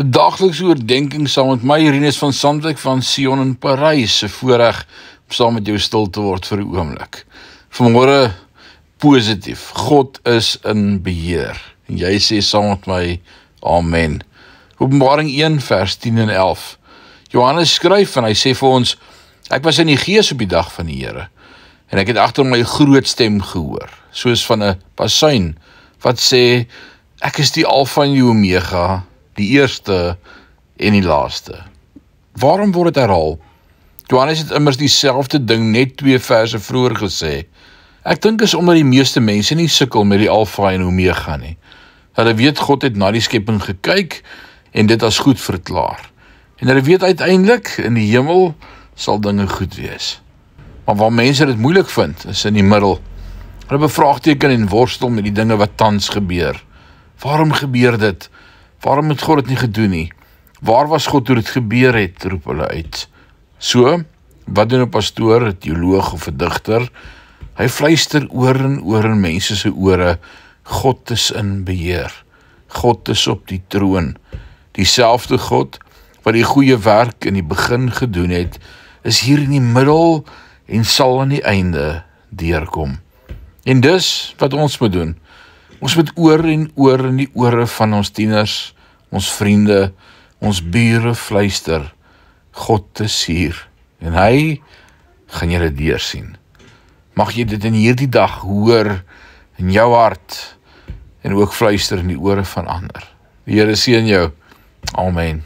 Daaglikse oordenking saam met my, Rinus van Sandwyk van Sion in Parys, 'n voorreg om saam met jou stil te word vir 'n oomblik. Vanmôre positief, God is in beheer. En jy sê saam met my, Amen. Openbaring 1 vers 10 en 11. Johannes skryf en hy sê vir ons, ek was in die gees op die dag van die Here, en ek het agter my groot stem gehoor, soos van 'n basuin, wat sê, ek is die Alfa en die Omega, die eerste en die laaste. Waarom word dit herhaal? Johannes het immers dieselfde ding net 2 verse vroeër gesê. Ek dink is omdat die meeste mense nie sukkel met die Alfa en Omega nie. Hulle weet God het na die skepping gekyk en dit as goed verklaar. En hulle weet uiteindelik in die hemel sal dinge goed wees. Maar waar mense dit moeilik vind, is in die middel. Hulle bevraagteken en worstel met die dinge wat tans gebeur. Waarom gebeur dit? Waarom het God dit nie gedoen nie? Waar was God toe dit gebeur het, roep hulle uit. So, wat doen 'n pastoor, 'n teoloog of 'n digter? Hy fluister oor en oor in mense se ore, God is in beheer. God is op die troon. Dieselfde God wat die goeie werk in die begin gedoen het, is hier in die middel en sal aan die einde deurkom. En dis wat ons moet doen. Ons moet oor en oor in die ore van ons tieners, ons vriende, ons bure fluister, God is hier, en hy gaan julle deursien. Mag jy dit in hierdie dag hoor in jou hart, en ook fluister in die ore van ander. Die Here seën jou. Amen.